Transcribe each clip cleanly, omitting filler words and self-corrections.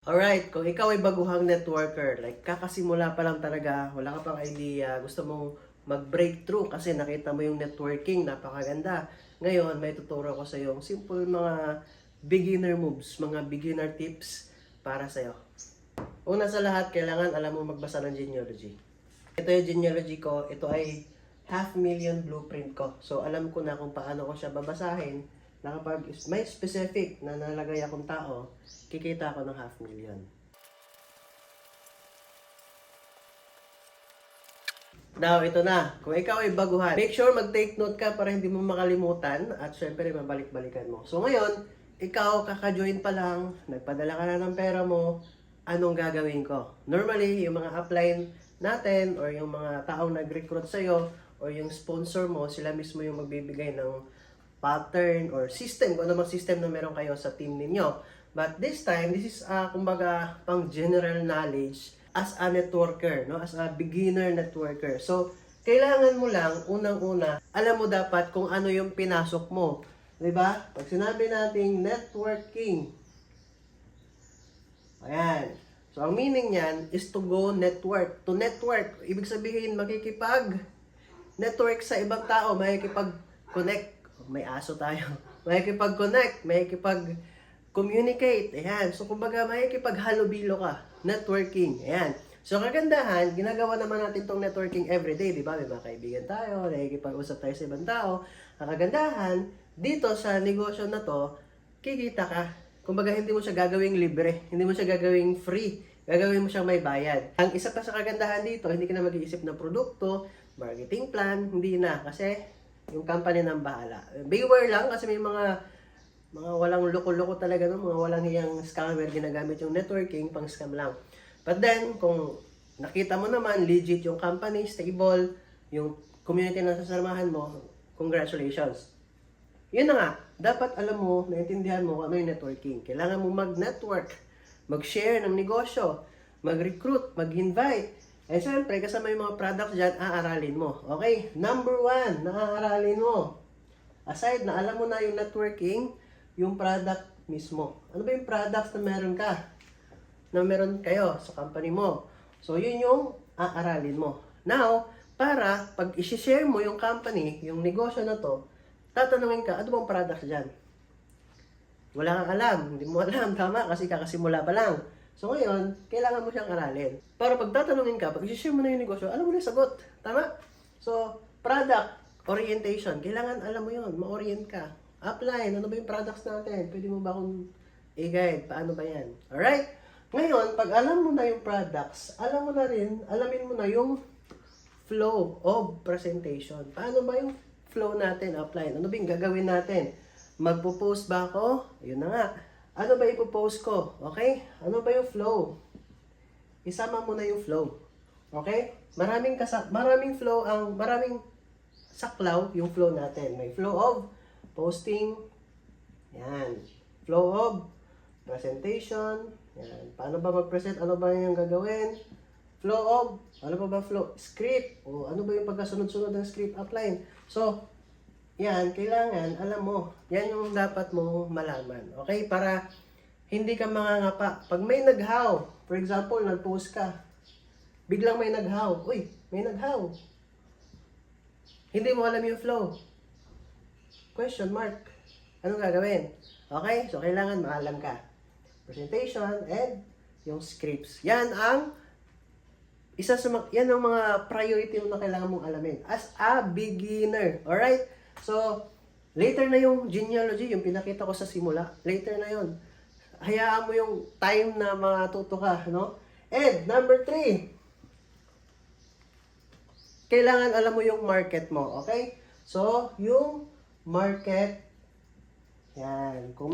Alright, kung ikaw ay baguhang networker, like kakasimula pa lang talaga, wala ka pang idea, gusto mong mag-breakthrough kasi nakita mo yung networking, napakaganda. Ngayon, may tuturo ko sa iyo simple mga beginner moves, mga beginner tips para sa iyo. Una sa lahat, kailangan alam mo magbasa ng genealogy. Ito yung genealogy ko, ito ay 500,000 blueprint ko. So, alam ko na kung paano ko siya babasahin na kapag may specific na nalagay akong tao, kikita ako ng 500,000. Now, ito na. Kung ikaw ay baguhan, make sure mag-take note ka para hindi mo makalimutan at syempre mabalik-balikan mo. So ngayon, ikaw kaka-join pa lang, nagpadala ka na ng pera mo, anong gagawin ko? Normally, yung mga upline natin or yung mga taong nag-recruit sa'yo or yung sponsor mo, sila mismo yung magbibigay ng pattern or system, kung ano mang system na meron kayo sa team ninyo. But this time, this is kumbaga pang general knowledge as a networker, no? As a beginner networker. So, kailangan mo lang unang-una, alam mo dapat kung ano yung pinasok mo. 'Di ba? Pag sinabi nating networking, ayan. So, ang meaning niyan is to go network. To network, ibig sabihin makikipag-network sa ibang tao, makikipag-connect. May aso tayo. Makikipag-connect, makikipag-communicate. Ayan. So, kumbaga, makikipag-halubilo ka. Networking. Ayan. So, kagandahan, ginagawa naman natin tong networking everyday, di ba? May mga kaibigan tayo, nakikipag-usap tayo sa ibang tao. Ang kagandahan, dito sa negosyo na to, kikita ka. Kumbaga, hindi mo siya gagawing libre. Hindi mo siya gagawing free. Gagawin mo siyang may bayad. Ang isa pa sa kagandahan dito, hindi ka na mag-iisip ng produkto, marketing plan, hindi na. Kasi, yung company nang bahala. Beware lang kasi may mga walang loko-loko talaga, no? Mga walang hiyang scammer ginagamit yung networking pang scam lang. But then, kung nakita mo naman legit yung company, stable, yung community na sasamahan mo, congratulations. Yun na nga, dapat alam mo, naintindihan mo kung ano yung networking. Kailangan mo mag-network, mag-share ng negosyo, mag-recruit, mag-invite. Eh syempre, kasama yung mga products dyan, aaralin mo. Okay? Number 1, na aaralin mo. Aside na alam mo na yung networking, yung product mismo. Ano ba yung products na meron ka? Na meron kayo sa company mo. So, yun yung aaralin mo. Now, para pag i-share mo yung company, yung negosyo na to, tatanungin ka, ano bang products dyan? Wala kang alam, hindi mo alam, tama, kasi kakasimula pa lang. So ngayon, kailangan mo siyang aralin. Para pag tatanungin ka, pag i-share mo na yung negosyo, alam mo na yung sagot, tama? So, product orientation, kailangan alam mo yun, ma-orient ka. Upline, ano ba yung products natin? Pwede mo ba akong i-guide? Paano ba yan? Alright? Ngayon, pag alam mo na yung products, alam mo na rin, alamin mo na yung flow of presentation. Paano ba yung flow natin, upline? Ano ba yung gagawin natin? Magpo-post ba ako? Yun na nga. Ano ba ipo-post ko? Okay? Ano ba yung flow? Isama mo na yung flow. Okay? Maraming flow maraming saklaw yung flow natin. May flow of posting. Yan. Flow of presentation. Yan. Paano ba mag-present? Ano ba yung gagawin? Flow of, ano pa ba flow? Script. O ano ba yung pagkasunod-sunod ng script upline? So, yan, kailangan, alam mo, yan yung dapat mo malaman. Okay? Para hindi ka mangangapa. Pag may naghaw, for example, nag-post ka, biglang may naghaw. Uy, may naghaw. Hindi mo alam yung flow. Question mark. Anong gagawin? Okay? So, kailangan maalam ka. Presentation and yung scripts. Yan ang yan ang mga priority mo na kailangan mong alamin as a beginner. Alright? So, later na yung genealogy, yung pinakita ko sa simula. Later na yon. Hayaan mo yung time na matuto ka, no? And, number 3, kailangan alam mo yung market mo, okay? So, yung market, yan, kung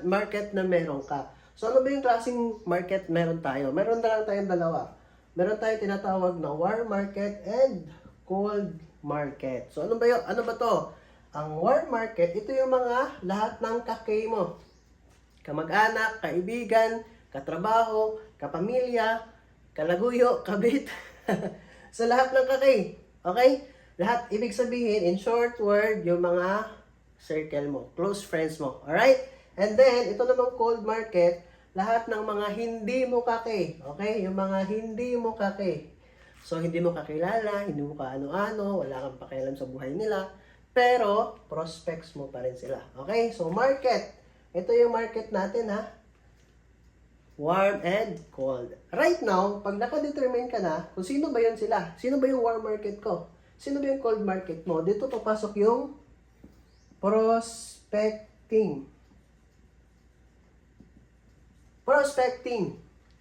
market na meron ka. So, ano ba yung klaseng market meron tayo? Meron na lang tayong dalawa. Meron tayong tinatawag na warm market and cold market. So, ano ba yun? Ano ba to? Ang warm market, ito yung mga lahat ng kakay mo. Kamag-anak, kaibigan, katrabaho, kapamilya, kalaguyo, kabit. Sa lahat ng kakay. Okay? Lahat, ibig sabihin, in short word, yung mga circle mo, close friends mo. Alright? And then, ito namang cold market, lahat ng mga hindi mo kake. Okay? Yung mga hindi mo kake. So, hindi mo kakilala, hindi mo kaano-ano, wala kang pakialam sa buhay nila, pero prospects mo pa rin sila. Okay? So, market. Ito yung market natin, ha? Warm and cold. Right now, pag nakadetermine ka na kung sino ba yun sila, sino ba yung warm market ko, sino ba yung cold market mo, dito papasok yung prospecting. Prospecting.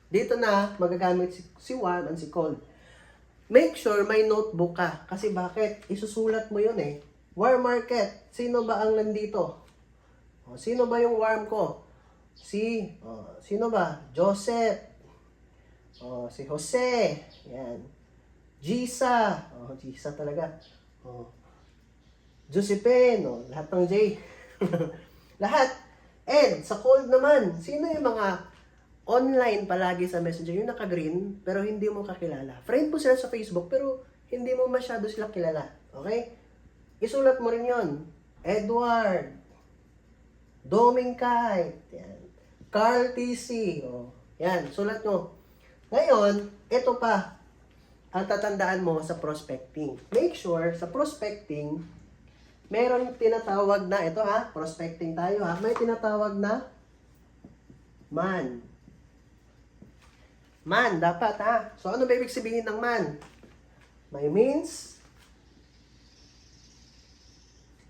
Dito na magagamit si warm and si cold. Make sure may notebook ka. Kasi bakit? Isusulat mo yun eh. Warm market. Sino ba ang nandito? O, sino ba yung warm ko? Sino ba? Joseph. Si Jose. Yan. Gisa. Gisa talaga. Josephine. Lahat ng J. Lahat. And sa cold naman, sino yung mga online palagi sa Messenger, yung naka-green, pero hindi mo kakilala. Friend mo sila sa Facebook, pero hindi mo masyado sila kilala. Okay? Isulat mo rin yon. Edward. Domingkite. Yan. Carl TC. Yan, sulat mo. Ngayon, ito pa ang tatandaan mo sa prospecting. Make sure sa prospecting, meron tinatawag na, ito ha, prospecting tayo ha, may tinatawag na man. Man, dapat ha. So, ano ba ibig sabihin ng man? May means,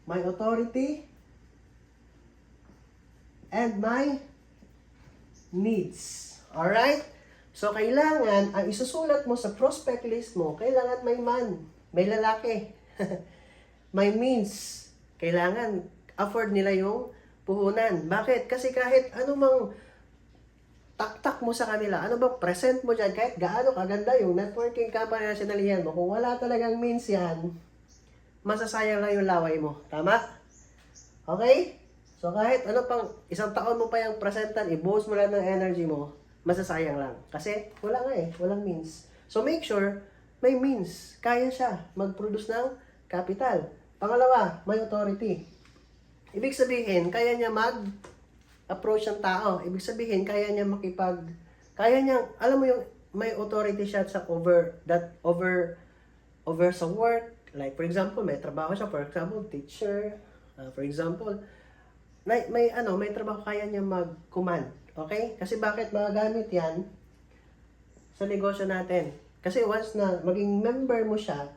may authority, and my needs. Alright? So, kailangan, ang isusulat mo sa prospect list mo, kailangan may man, may lalaki. May means. Kailangan, afford nila yung puhunan. Bakit? Kasi kahit anumang taktak mo sa kanila, ano bang present mo dyan, kahit gaano kaganda yung networking company na sinalihan mo, kung wala talagang means yan, masasayang lang yung laway mo. Tama? Okay? So kahit ano pang isang taon mo pa yung presentan, i-boost mo lang ng energy mo, masasayang lang. Kasi wala nga eh, walang means. So make sure may means. Kaya siya mag-produce ng capital. Pangalawa, may authority. Ibig sabihin, kaya niya mag-approach ng tao. Ibig sabihin, kaya niya kaya niya, alam mo yung may authority siya sa over sa work. Like for example, may trabaho siya, for example, teacher. For example, may trabaho kaya niya mag-command. Okay? Kasi bakit magagamit yan sa negosyo natin? Kasi once na maging member mo siya,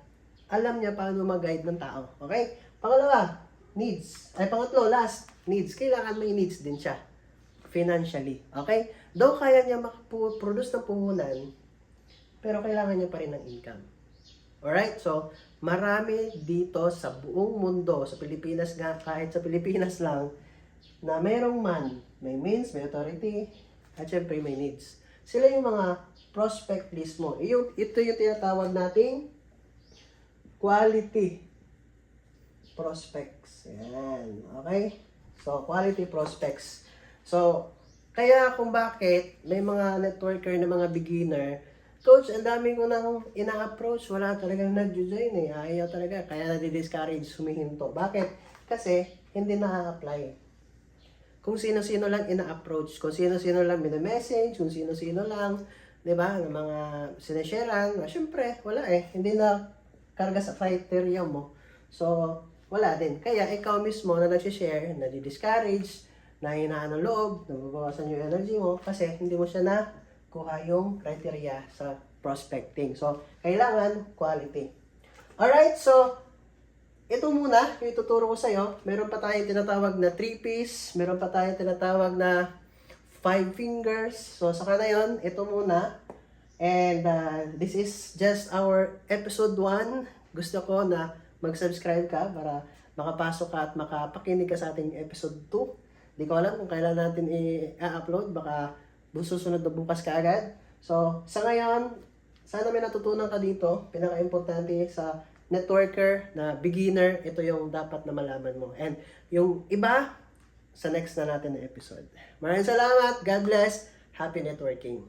alam niya paano mag-guide ng tao. Okay? Pangalawa, needs. Pangatlo, last, needs. Kailangan may needs din siya. Financially. Okay? Though kaya niya produce ng puhunan, pero kailangan niya pa rin ng income. Alright? So, marami dito sa buong mundo, sa Pilipinas nga, kahit sa Pilipinas lang, na mayroong man, may means, may authority, at syempre may needs. Sila yung mga prospect list mo. Ito yung tinatawag nating quality prospects. Yan. Okay? So, quality prospects. So, kaya kung bakit may mga networker na mga beginner, Coach, ang dami ko nang ina-approach, wala talagang nag-join eh. Ayaw talaga. Kaya nadi-discourage, humihinto. Bakit? Kasi hindi na-apply. Kung sino-sino lang ina-approach, kung sino-sino lang mina-message, kung sino-sino lang, di ba, ng mga sinesharean, syempre, wala eh. Hindi na karga sa criteria mo. So, wala din. Kaya ikaw mismo na nag-share, nadi-discourage, nahinaan ng loob, nababawasan yung energy mo, kasi hindi mo siya nakuha yung criteria sa prospecting. So, kailangan quality. Alright, so, ito muna, yung ituturo ko sa'yo. Meron pa tayong tinatawag na 3-piece, meron pa tayong tinatawag na 5 fingers. So, saka na yun, ito muna. And this is just our episode 1. Gusto ko na mag-subscribe ka para makapasok ka at makapakinig ka sa ating episode 2. Di ko alam kung kailan natin i-upload. Baka susunod na bukas ka agad. So, sa ngayon, sana may natutunan ka dito. Pinaka-importante sa networker na beginner, ito yung dapat na malaman mo. And yung iba, sa next na natin na episode. Maraming salamat. God bless. Happy networking.